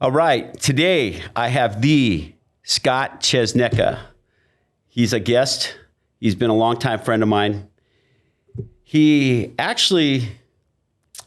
All right, today I have the Scott Czosnyka. He's a guest. He's been a longtime friend of mine. He actually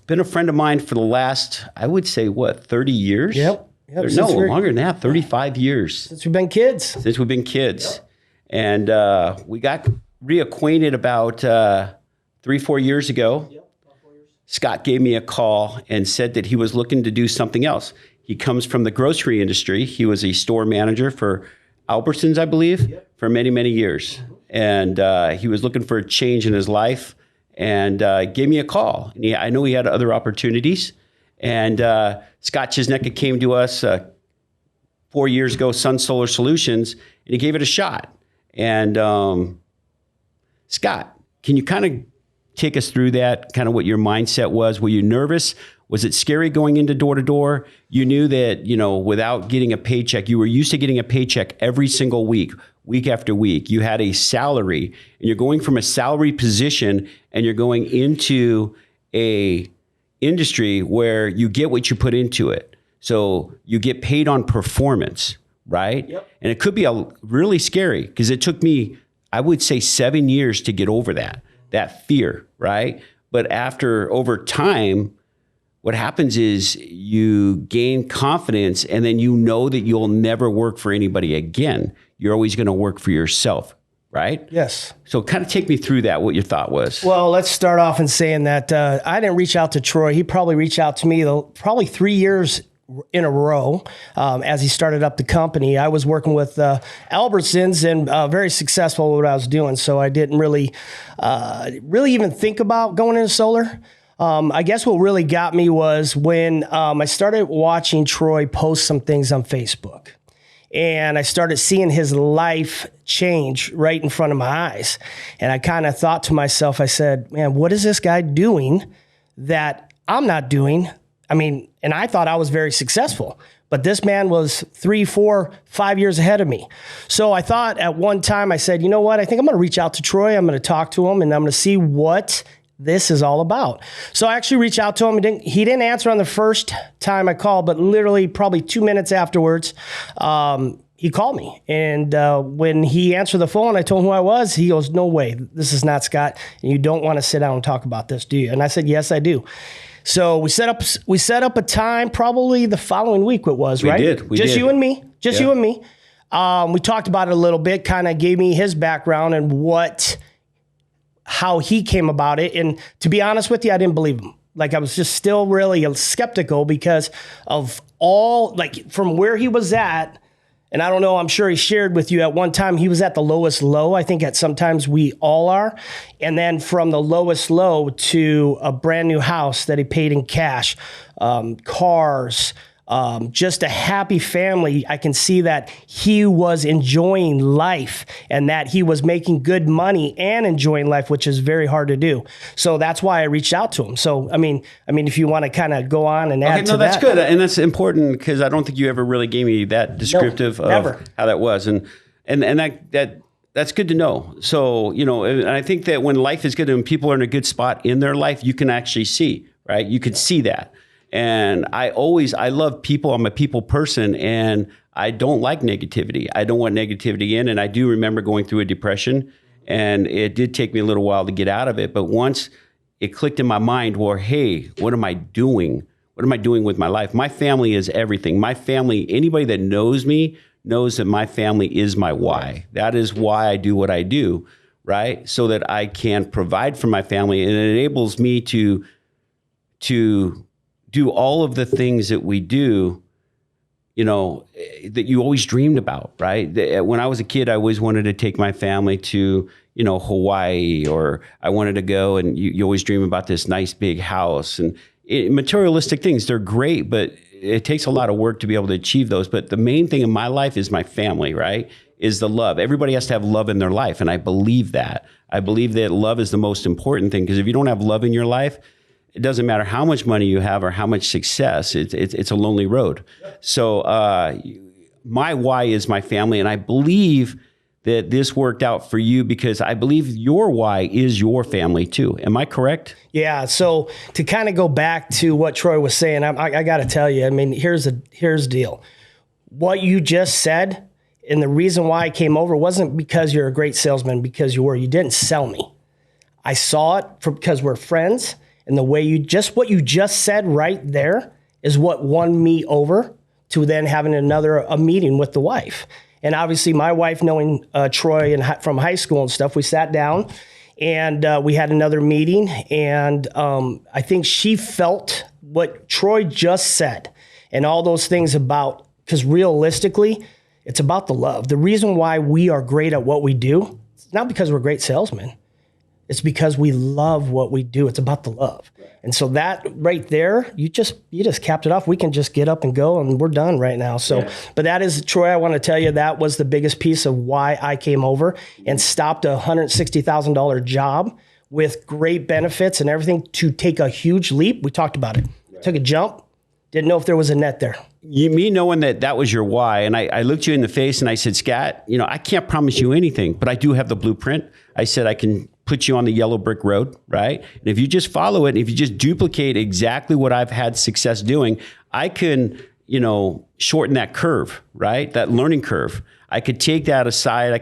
been a friend of mine for the last, I would say, 30 years? Yep. No, longer than that, 35 years. Since we've been kids. Since we've been kids. Yep. And we got reacquainted about 3-4 years ago. Yep, about 4 years. Scott gave me a call and said that he was looking to do something else. He comes from the grocery industry. He was a store manager for Albertsons, I believe, yep, for many, many years. Mm-hmm. And he was looking for a change in his life and gave me a call. And I know he had other opportunities. And Scott Czosnyka came to us 4 years ago, SunSolar Solutions, and he gave it a shot. And Scott, can you kind of take us through that, kind of what your mindset was? Were you nervous? Was it scary going into door to door? You knew that, without getting a paycheck, you were used to getting a paycheck every single week, week after week. You had a salary, and you're going from a salary position and you're going into a industry where you get what you put into it. So you get paid on performance, right? Yep. And it could be really scary because it took me, I would say, 7 years to get over that fear, right? But over time, what happens is you gain confidence, and then you know that you'll never work for anybody again. You're always going to work for yourself, right? Yes. So kind of take me through that, what your thought was. Well, let's start off in saying that I didn't reach out to Troy. He probably reached out to me probably 3 years in a row as he started up the company. I was working with Albertsons and very successful at what I was doing. So I didn't really even think about going into solar. I guess what really got me was when I started watching Troy post some things on Facebook. And I started seeing his life change right in front of my eyes. And I kind of thought to myself, I said, man, what is this guy doing that I'm not doing? I mean, and I thought I was very successful, but this man was 3, 4, 5 years ahead of me. So I thought at one time, I said, you know what? I think I'm going to reach out to Troy. I'm going to talk to him, and I'm going to see what this is all about. So I actually reached out to him. He didn't answer on the first time I called, but literally probably 2 minutes afterwards, he called me. And when he answered the phone, I told him who I was. He goes, no way, this is not Scott. And you don't want to sit down and talk about this, do you? And I said, yes, I do. So we set up a time, probably the following week it was, right? We did. Just you and me. Just you and me. We talked about it a little bit, kind of gave me his background and how he came about it. And to be honest with you, I didn't believe him. Like, I was just still really skeptical because of from where he was at. And I don't know, I'm sure he shared with you at one time, he was at the lowest low. I think sometimes we all are. And then from the lowest low to a brand new house that he paid in cash, cars, just a happy family. I can see that he was enjoying life and that he was making good money and enjoying life, which is very hard to do. So that's why I reached out to him. So, I mean, if you want to kind of go on and add to that. No, that's good. And that's important because I don't think you ever really gave me that descriptive of how that was. And that's good to know. So, and I think that when life is good and people are in a good spot in their life, you can actually see, right? You could see that. And I love people. I'm a people person, and I don't like negativity. I don't want negativity in. And I do remember going through a depression, and it did take me a little while to get out of it. But once it clicked in my mind, well, hey, what am I doing? What am I doing with my life? My family is everything. My family, anybody that knows me knows that my family is my why. That is why I do what I do, right? So that I can provide for my family, and it enables me to do all of the things that we do, that you always dreamed about, right? When I was a kid, I always wanted to take my family to, Hawaii, or I wanted to go, and you always dream about this nice big house and materialistic things. They're great, but it takes a lot of work to be able to achieve those. But the main thing in my life is my family, right? Is the love. Everybody has to have love in their life. And I believe that. I believe that love is the most important thing, because if you don't have love in your life, it doesn't matter how much money you have or how much success. It's a lonely road. So my why is my family, and I believe that this worked out for you, because I believe your why is your family too. Am I correct? Yeah. So to kind of go back to what Troy was saying, I got to tell you, I mean, here's the deal. What you just said, and the reason why I came over wasn't because you're a great salesman, because you were. You didn't sell me. I saw it because we're friends, and the way what you just said right there is what won me over to then having a meeting with the wife. And obviously my wife, knowing Troy and from high school and stuff, we sat down and we had another meeting. And I think she felt what Troy just said and all those things about, because realistically, it's about the love. The reason why we are great at what we do, it's not because we're great salesmen. It's because we love what we do. It's about the love. And so that right there, you just capped it off. We can just get up and go and we're done right now. So, But that is, Troy, I want to tell you, that was the biggest piece of why I came over and stopped a $160,000 job with great benefits and everything to take a huge leap. We talked about it. Took a jump. Didn't know if there was a net there. Me knowing that was your why, and I looked you in the face and I said, Scott, I can't promise you anything, but I do have the blueprint. I said, I can put you on the yellow brick road, right? And if you just follow it, and if you just duplicate exactly what I've had success doing, I can, shorten that curve, right? That learning curve. I could take that aside.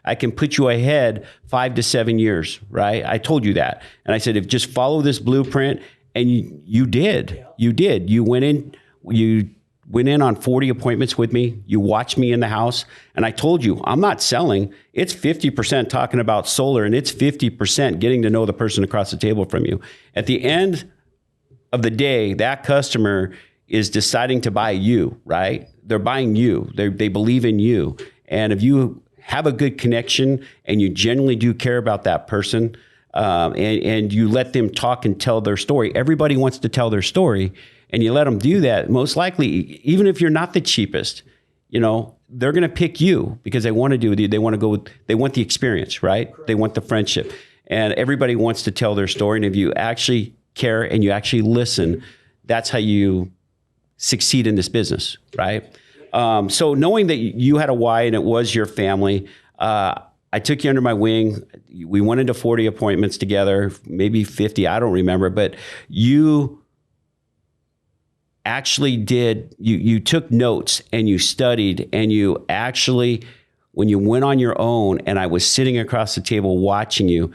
I can put you ahead 5 to 7 years, right? I told you that. And I said, if just follow this blueprint, and you did. You went in on 40 appointments with me. You watched me in the house. And I told you, I'm not selling. It's 50% talking about solar, and it's 50% getting to know the person across the table from you. At the end of the day, that customer is deciding to buy you, right? They're buying you. They believe in you. And if you have a good connection and you genuinely do care about that person, and you let them talk and tell their story. Everybody wants to tell their story, and you let them do that. Most likely, even if you're not the cheapest, they're going to pick you because they want to do with you. They want to go with, they want the experience, right? Correct. They want the friendship, and everybody wants to tell their story. And if you actually care and you actually listen, that's how you succeed in this business, right? So knowing that you had a why and it was your family, I took you under my wing. We went into 40 appointments together, maybe 50, I don't remember, but you actually you took notes and you studied, and you actually, when you went on your own and I was sitting across the table watching you,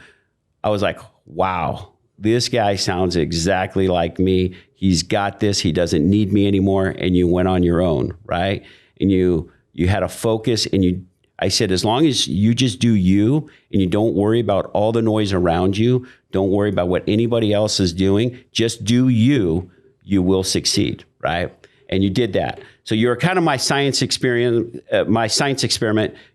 I was like, wow, this guy sounds exactly like me. He's got this. He doesn't need me anymore. And you went on your own, right? And you had a focus, and I said, as long as you just do you and you don't worry about all the noise around you, don't worry about what anybody else is doing, just do you, you will succeed, right? And you did that. So you're kind of my science experiment.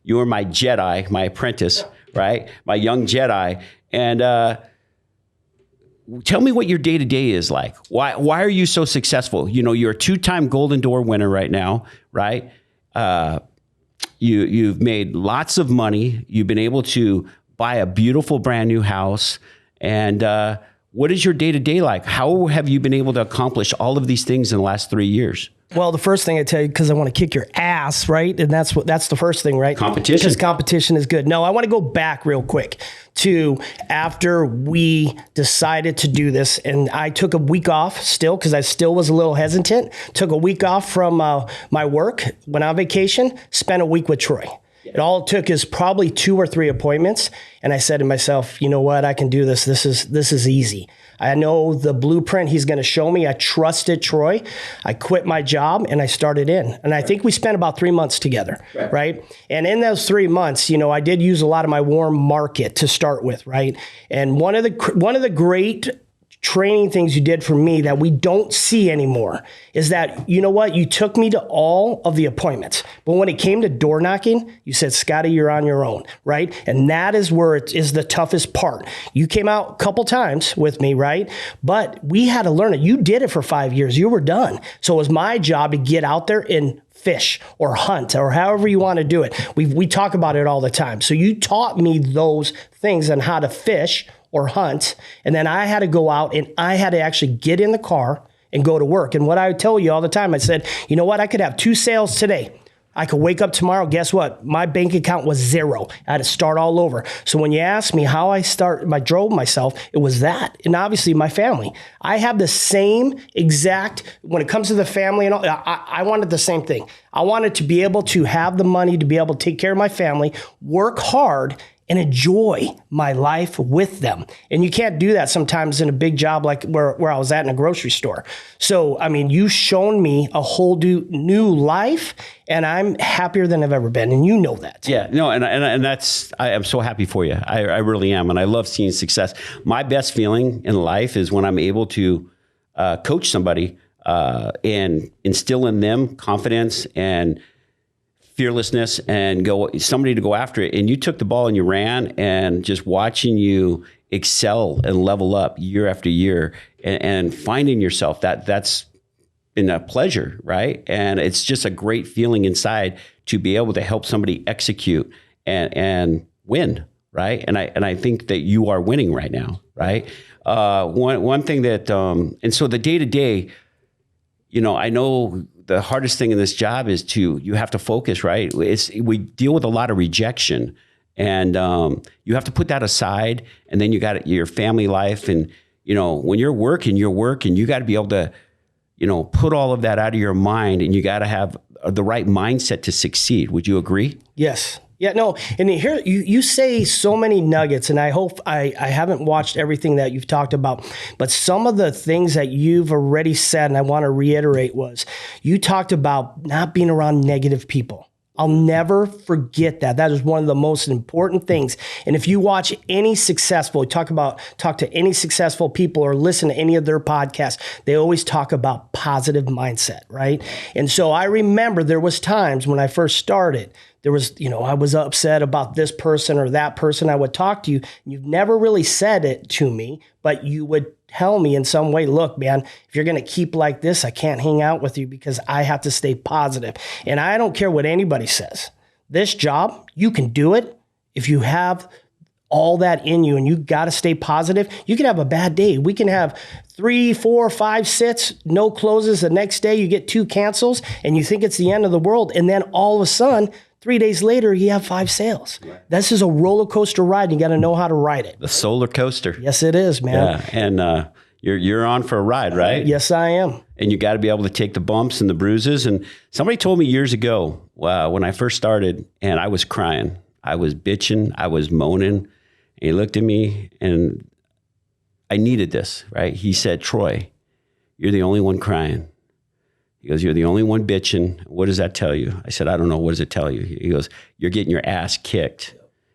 You were my Jedi, my apprentice, right? My young Jedi. And tell me what your day-to-day is like. Why are you so successful? You're a 2-time Golden Door winner right now, right? You've made lots of money. You've been able to buy a beautiful brand new house. And what is your day-to-day like? How have you been able to accomplish all of these things in the last 3 years? Well, the first thing I tell you, because I want to kick your ass, right? And that's the first thing, right? Competition. Because competition is good. No, I want to go back real quick to after we decided to do this, and I took a week off still because I still was a little hesitant. Took a week off from my work, went on vacation, spent a week with Troy. It all it took is probably 2 or 3 appointments. And I said to myself, you know what? I can do this. This is easy. I know the blueprint he's going to show me. I trusted Troy. I quit my job and I started in. And I think we spent about 3 months together, right? And in those 3 months, I did use a lot of my warm market to start with, right? And one of the great training things you did for me that we don't see anymore is that, you know what, you took me to all of the appointments. But when it came to door knocking, you said, Scotty, you're on your own, right? And that is where it is the toughest part. You came out a couple times with me, right? But we had to learn it. You did it for 5 years. You were done. So it was my job to get out there and fish or hunt or however you want to do it. We talk about it all the time. So you taught me those things on how to fish or hunt. And then I had to go out and I had to actually get in the car and go to work. And what I would tell you all the time, I said, you know what? I could have 2 sales today. I could wake up tomorrow. Guess what? My bank account was zero. I had to start all over. So when you ask me how I drove myself, it was that. And obviously my family. I have the same exact, when it comes to the family and all, I wanted the same thing. I wanted to be able to have the money to be able to take care of my family, work hard, and enjoy my life with them. And you can't do that sometimes in a big job like where I was at in a grocery store. So, I mean, you've shown me a whole new life, and I'm happier than I've ever been. And you know that. Yeah, no, and that's, I am so happy for you. I really am. And I love seeing success. My best feeling in life is when I'm able to coach somebody and instill in them confidence and fearlessness and somebody to go after it. And you took the ball and you ran, and just watching you excel and level up year after year and finding yourself, that's been a pleasure, right? And it's just a great feeling inside to be able to help somebody execute and win, right? And I think that you are winning right now, right? One thing that, and so the day-to-day, I know the hardest thing in this job is you have to focus, right? We deal with a lot of rejection, and you have to put that aside, and then you got your family life, and when you're working, you got to be able to, put all of that out of your mind, and you got to have the right mindset to succeed. Would you agree? Yes. Yeah, no, and here you say so many nuggets, and I hope I haven't watched everything that you've talked about, but some of the things that you've already said, and I want to reiterate, was you talked about not being around negative people. I'll never forget that. That is one of the most important things. And if you watch any successful, talk to any successful people or listen to any of their podcasts, they always talk about positive mindset, right? And so I remember there was times when I first started, there was, I was upset about this person or that person. I would talk to you, and you've never really said it to me, but you would tell me in some way, look, man, if you're going to keep like this, I can't hang out with you because I have to stay positive. And I don't care what anybody says. This job, you can do it if you have all that in you, and you got to stay positive. You can have a bad day. We can have 3, 4, 5 sits, no closes. The next day you get 2 cancels and you think it's the end of the world. And then all of a sudden, 3 days later, you have 5 sales. Right. This is a roller coaster ride. You got to know how to ride it. The solar coaster. Yes, it is, man. Yeah, and you're on for a ride, right? Yes, I am. And you got to be able to take the bumps and the bruises. And somebody told me years ago, when I first started, and I was crying, I was bitching, I was moaning. And he looked at me, and I needed this, right? He said, Troy, you're the only one crying. He goes, you're the only one bitching. What does that tell you? I said, I don't know. What does it tell you? He goes, you're getting your ass kicked.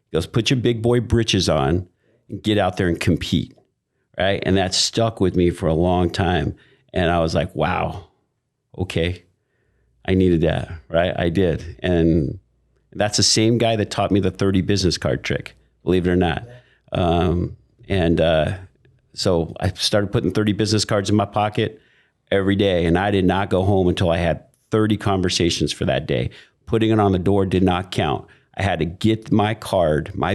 He goes, put your big boy britches on and get out there and compete, right? And that stuck with me for a long time. And I was like, wow, okay. I needed that, right? I did. And that's the same guy that taught me the 30 business card trick, believe it or not. So I started putting 30 business cards in my pocket every day, and I did not go home until I had 30 conversations for that day. Putting it on the door did not count. I had to get my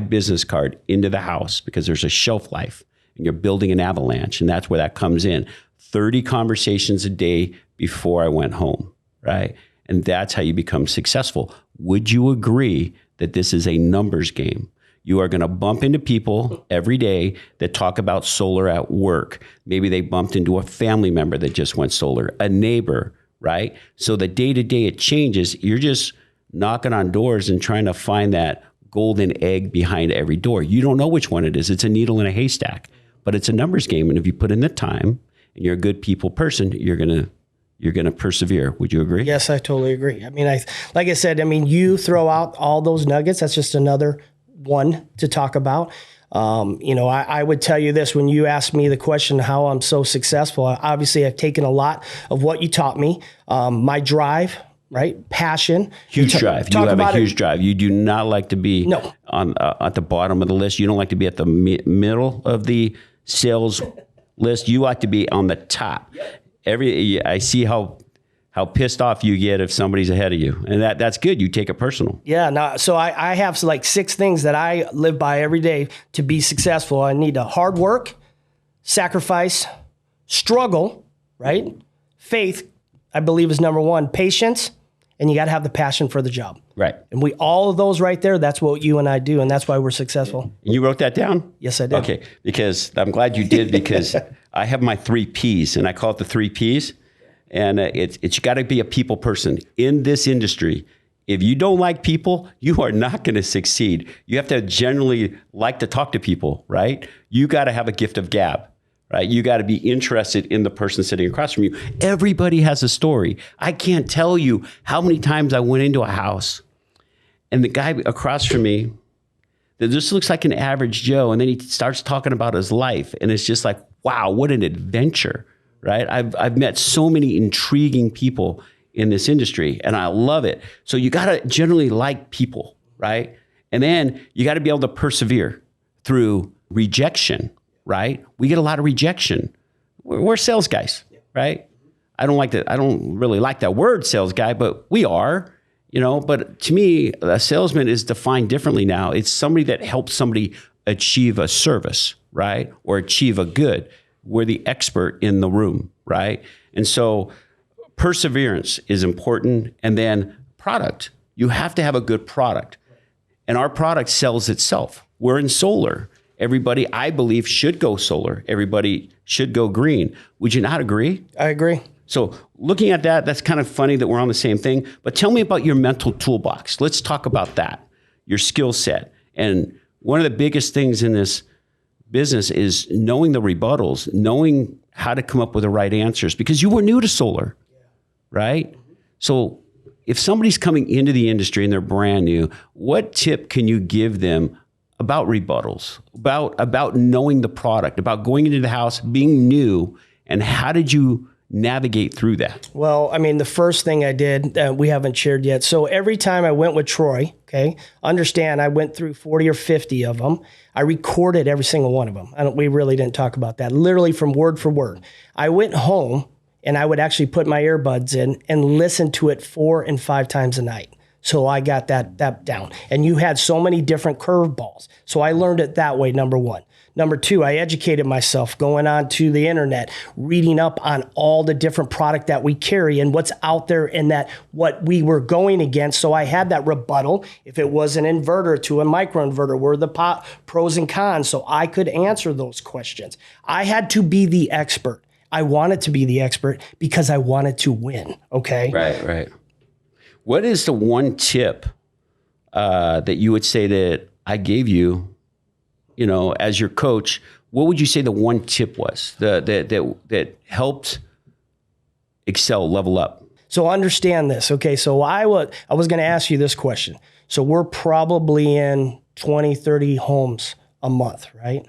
business card into the house because there's a shelf life, and you're building an avalanche, and that's where that comes in. 30 conversations a day before I went home, right? And that's how you become successful. Would you agree that this is a numbers game? You are going to bump into people every day that talk about solar at work. Maybe they bumped into a family member that just went solar, a neighbor, right? So the day-to-day it changes. You're just knocking on doors and trying to find that golden egg behind every door. You don't know which one it is. It's a needle in a haystack, but it's a numbers game. And if you put in the time and you're a good people person, you're going to persevere. Would you agree? Yes, I totally agree. I mean, like I said, you throw out all those nuggets. That's just another one to talk about. I would tell you this, when you asked me the question, how I'm so successful, obviously I've taken a lot of what you taught me, my drive, right? Passion. Huge drive. You have a huge drive. You do not like to be at the bottom of the list. You don't like to be at the middle of the sales list. You like to be on the top. I see how pissed off you get if somebody's ahead of you. And that's good. You take it personal. Yeah. No, so I have like 6 things that I live by every day to be successful. I need to hard work, sacrifice, struggle, right? Faith, I believe, is number 1. Patience, and you got to have the passion for the job. Right. And all of those right there, that's what you and I do. And that's why we're successful. You wrote that down? Yes, I did. Okay. Because I'm glad you did, because I have my 3 Ps, and I call it the 3 Ps. And it's you got to be a people person in this industry. If you don't like people, you are not going to succeed. You have to generally like to talk to people, right? You got to have a gift of gab. Right? You got to be interested in the person sitting across from you. Everybody has a story. I can't tell you how many times I went into a house and the guy across from me that just looks like an average Joe, and then he starts talking about his life, and it's just like, wow, what an adventure, right? I've met so many intriguing people in this industry, and I love it. So you got to generally like people, right? And then you got to be able to persevere through rejection. Right? We get a lot of rejection. We're sales guys, right? I don't really like that word sales guy, but we are, but to me, a salesman is defined differently now. It's somebody that helps somebody achieve a service, right? Or achieve a good. We're the expert in the room, right? And so perseverance is important. And then product. You have to have a good product. And our product sells itself. We're in solar. Everybody, I believe, should go solar. Everybody should go green. Would you not agree? I agree. So looking at that, that's kind of funny that we're on the same thing. But tell me about your mental toolbox. Let's talk about that, your skill set. And one of the biggest things in this business is knowing the rebuttals, knowing how to come up with the right answers, because you were new to solar, right? So if somebody's coming into the industry and they're brand new, what tip can you give them about rebuttals, about knowing the product, about going into the house, being new, and how did you navigate through that? Well, I mean, the first thing I did, we haven't shared yet. So every time I went with Troy, okay, understand I went through 40 or 50 of them. I recorded every single one of them. We really didn't talk about that, literally from word for word. I went home and I would actually put my earbuds in and listen to it 4 and 5 times a night. So I got that down. And you had so many different curveballs. So I learned it that way, number one. Number two, I educated myself going on to the internet, reading up on all the different product that we carry and what's out there and that what we were going against. So I had that rebuttal. If it was an inverter to a microinverter, were the pros and cons. So I could answer those questions. I had to be the expert. I wanted to be the expert because I wanted to win. Okay. Right. What is the one tip that you would say that I gave you, as your coach? What would you say the one tip was that helped excel, level up? So understand this. Okay, so I was going to ask you this question. So we're probably in 20, 30 homes a month, right?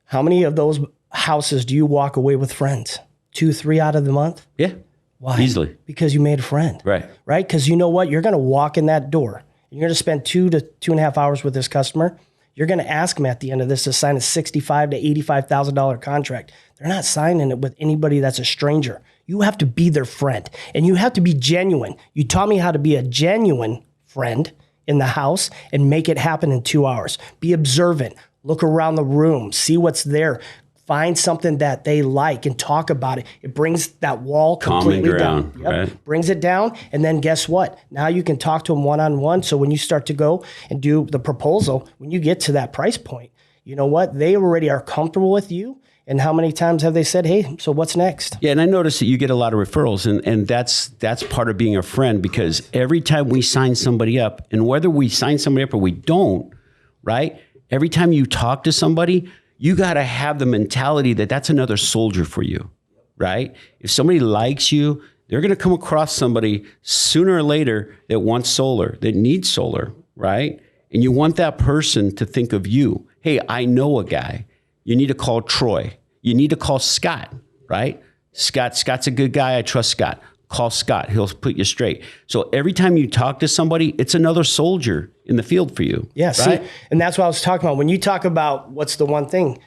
How many of those houses do you walk away with friends? 2, 3 out of the month? Yeah. Why? Easily. Because you made a friend. Right. Right? Because you know what? You're going to walk in that door. You're going to spend 2 to 2.5 hours with this customer. You're going to ask them at the end of this to sign a $65,000 to $85,000 contract. They're not signing it with anybody that's a stranger. You have to be their friend, and you have to be genuine. You taught me how to be a genuine friend in the house and make it happen in 2 hours. Be observant. Look around the room. See what's there. Find something that they like and talk about it. It brings that wall completely down. Yep. Right. Brings it down. And then guess what? Now you can talk to them one-on-one. So when you start to go and do the proposal, when you get to that price point, you know what? They already are comfortable with you. And how many times have they said, hey, so what's next? Yeah, and I noticed that you get a lot of referrals, and that's part of being a friend, because every time we sign somebody up, and whether we sign somebody up or we don't, right? Every time you talk to somebody, you got to have the mentality that that's another soldier for you, right? If somebody likes you, they're going to come across somebody sooner or later that wants solar, that needs solar, right? And you want that person to think of you. Hey, I know a guy. You need to call Troy. You need to call Scott, right? Scott's a good guy. I trust Scott. Call Scott. He'll put you straight. So every time you talk to somebody, it's another soldier in the field for you. Yeah, right? See, and that's what I was talking about. When you talk about what's the one thing,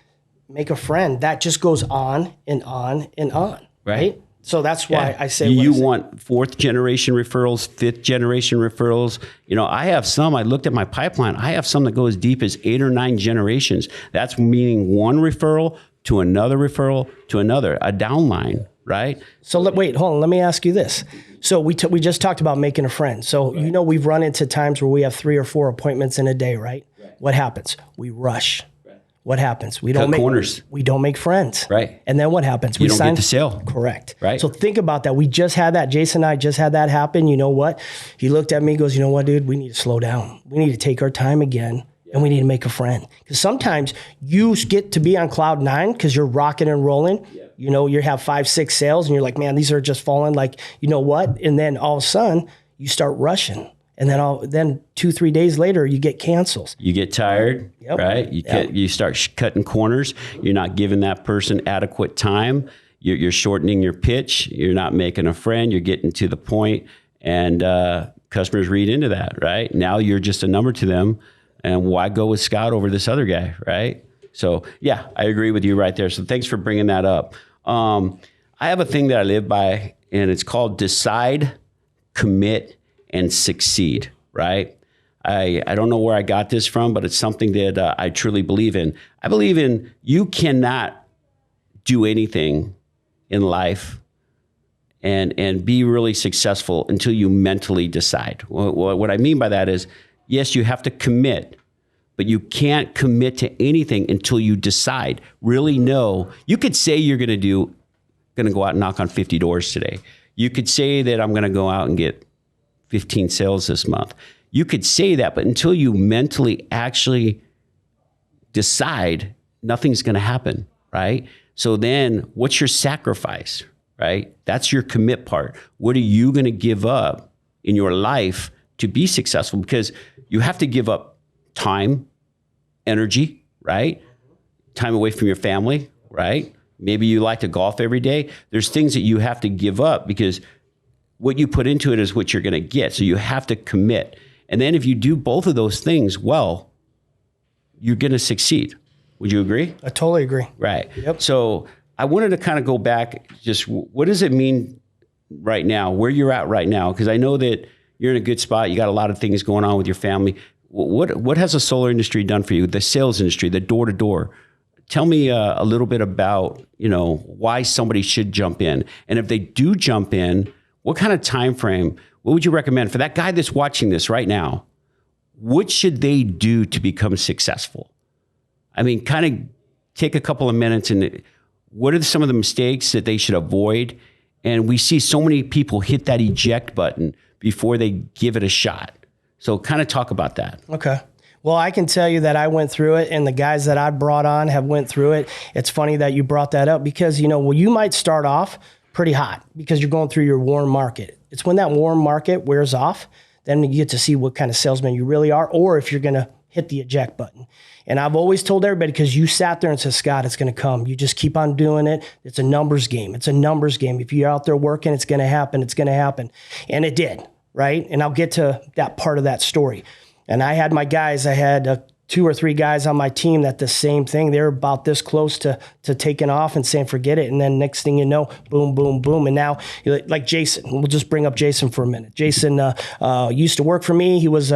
make a friend, that just goes on and on and on, right? So that's why I say you want 4th generation referrals, 5th generation referrals. I have some, I looked at my pipeline, I have some that go as deep as 8 or 9 generations. That's meaning one referral to another, a downline, right? So wait, hold on. Let me ask you this. So we just talked about making a friend. So, we've run into times where we have 3 or 4 appointments in a day, right? What happens? We rush. What happens? We don't Cut make corners. We don't make friends. Right. And then what happens? You don't get the sale. Correct. Right. So think about that. We just had that. Jason and I just had that happen. You know what? He looked at me and goes, you know what, dude? We need to slow down. We need to take our time again. And we need to make a friend. Because sometimes you get to be on cloud 9 because you're rocking and rolling. Yeah. You have 5, 6 sales and you're like, man, these are just falling like, you know what? And then all of a sudden you start rushing. And then 2, 3 days later, you get cancels. You get tired, right? You start cutting corners. You're not giving that person adequate time. You're shortening your pitch. You're not making a friend. You're getting to the point, and customers read into that, right? Now you're just a number to them, and why go with Scott over this other guy, right? So, yeah, I agree with you right there. So thanks for bringing that up. I have a thing that I live by, and it's called decide, commit, and succeed, right? I don't know where I got this from, but it's something that I truly believe in. I believe in you cannot do anything in life and be really successful until you mentally decide. What I mean by that is, yes, you have to commit, but you can't commit to anything until you decide. Really know. You could say you're going to go out and knock on 50 doors today. You could say that I'm going to go out and get 15 sales this month. You could say that, but until you mentally actually decide, nothing's going to happen, right? So then what's your sacrifice, right? That's your commit part. What are you going to give up in your life to be successful? Because you have to give up time, energy, right? Time away from your family, right? Maybe you like to golf every day. There's things that you have to give up because what you put into it is what you're going to get. So you have to commit. And then if you do both of those things well, you're going to succeed. Would you agree? I totally agree. Right. Yep. So I wanted to kind of go back, just what does it mean right now, where you're at right now? Because I know that you're in a good spot. You got a lot of things going on with your family. What has the solar industry done for you? The sales industry, the door-to-door. Tell me a little bit about, why somebody should jump in. And if they do jump in, what kind of time frame, what would you recommend for that guy that's watching this right now? What should they do to become successful? I mean, kind of take a couple of minutes and what are some of the mistakes that they should avoid? And we see so many people hit that eject button before they give it a shot. So kind of talk about that. Okay. Well, I can tell you that I went through it and the guys that I brought on have went through it. It's funny that you brought that up because, you might start off pretty hot because you're going through your warm market. It's when that warm market wears off, then you get to see what kind of salesman you really are, or if you're going to hit the eject button. And I've always told everybody, because you sat there and said, Scott, it's going to come. You just keep on doing it. It's a numbers game. It's a numbers game. If you're out there working, it's going to happen. It's going to happen. And it did, right? And I'll get to that part of that story. And I had my guys, I had 2 or 3 guys on my team that the same thing. They're about this close to taking off and saying, forget it. And then next thing you know, boom, boom, boom. And now, like Jason, we'll just bring up Jason for a minute. Jason used to work for me. He was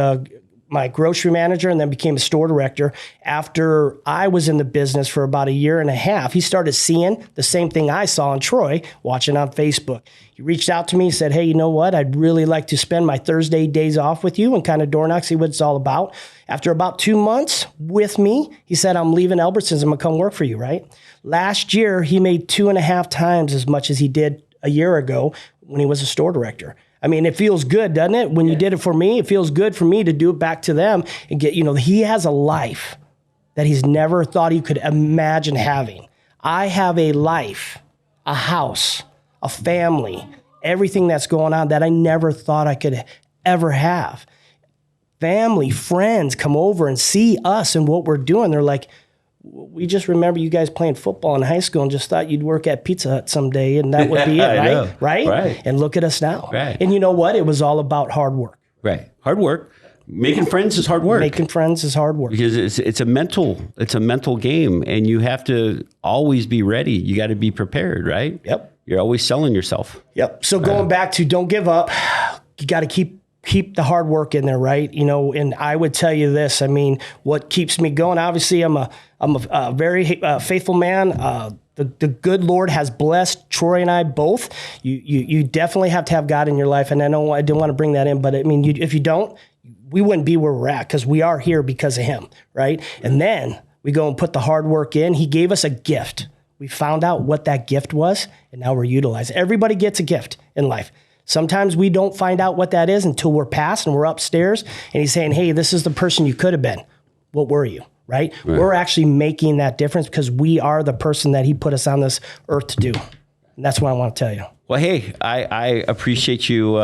my grocery manager and then became a store director. After I was in the business for about 1.5 years, he started seeing the same thing I saw in Troy, watching on Facebook. He reached out to me and said, hey, you know what? I'd really like to spend my Thursday days off with you and kind of door knock, see what it's all about. After about 2 months with me, he said, I'm leaving Albertsons. I'm going to come work for you, right? Last year, he made 2.5 times as much as he did a year ago when he was a store director. I mean, it feels good, doesn't it? When you did it for me, it feels good for me to do it back to them and get, he has a life that he's never thought he could imagine having. I have a life, a house, a family, everything that's going on that I never thought I could ever have. Family, friends come over and see us and what we're doing. They're like, we just remember you guys playing football in high school and just thought you'd work at Pizza Hut someday and that would be it, right? Right? And look at us now. Right. And you know what? It was all about hard work. Right. Hard work. Making friends is hard work. Making friends is hard work. Because it's a mental game and you have to always be ready. You got to be prepared, right? Yep. You're always selling yourself. Yep. So going back to don't give up, you got to keep the hard work in there, right? And I would tell you this, I mean, what keeps me going, obviously I'm a very faithful man. The good Lord has blessed Troy and I both. You definitely have to have God in your life. And I didn't want to bring that in, but I mean, if you don't, we wouldn't be where we're at, because we are here because of him, right? And then we go and put the hard work in. He gave us a gift. We found out what that gift was, and now we're utilizing. Everybody gets a gift in life. Sometimes we don't find out what that is until we're past and we're upstairs, and he's saying, hey, this is the person you could have been. What were you, right? We're actually making that difference because we are the person that he put us on this earth to do. And that's what I want to tell you. Well, hey, I appreciate you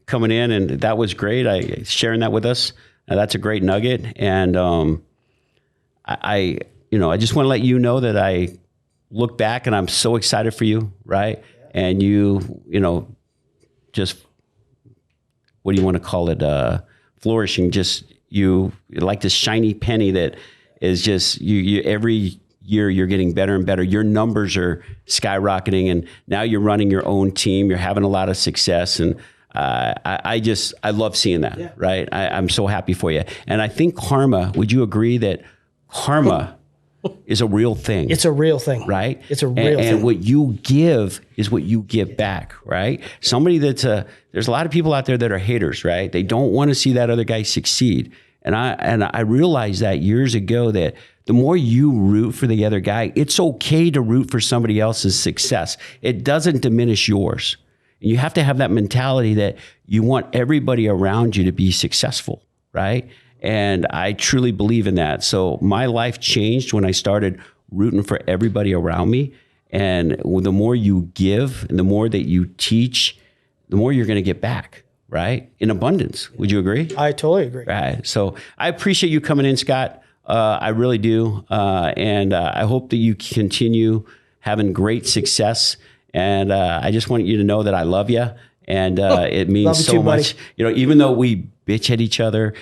coming in, and that was great. Sharing that with us. That's a great nugget. And I just want to let you know that I look back and I'm so excited for you, right? And just, what do you want to call it? Flourishing. Just you're like this shiny penny that is just you every year you're getting better and better. Your numbers are skyrocketing, and now you're running your own team. You're having a lot of success, and I love seeing that. Right? I'm so happy for you. And I think karma. Would you agree that karma is a real thing? It's a real thing, right? It's a real thing. And what you give is what you give back, right? Somebody there's a lot of people out there that are haters, right? They don't want to see that other guy succeed. And I realized that years ago, that the more you root for the other guy, it's okay to root for somebody else's success. It doesn't diminish yours. And you have to have that mentality that you want everybody around you to be successful, right? And I truly believe in that. So my life changed when I started rooting for everybody around me. And the more you give and the more that you teach, the more you're going to get back, right? In abundance. Would you agree? I totally agree. Right. So I appreciate you coming in, Scott. I really do. And I hope that you continue having great success. And I just want you to know that I love you. And it means so much. Even though we bitch at each other,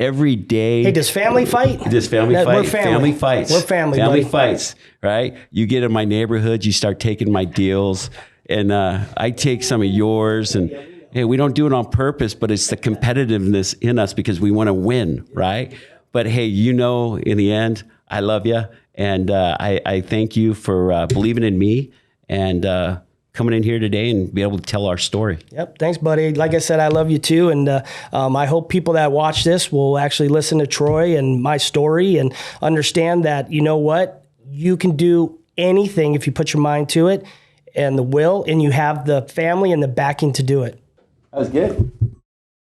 every day. Hey, does family fight? Does family fight? We're family. Family fights. We're family, Family buddy. fights, right? You get in my neighborhood, you start taking my deals, and I take some of yours. And hey, we don't do it on purpose, but it's the competitiveness in us because we want to win, right? But hey, in the end, I love you. And I thank you for believing in me and coming in here today and be able to tell our story. Yep. Thanks, buddy. Like I said, I love you too. And I hope people that watch this will actually listen to Troy and my story and understand that, you know what, you can do anything if you put your mind to it and the will, and you have the family and the backing to do it. That was good.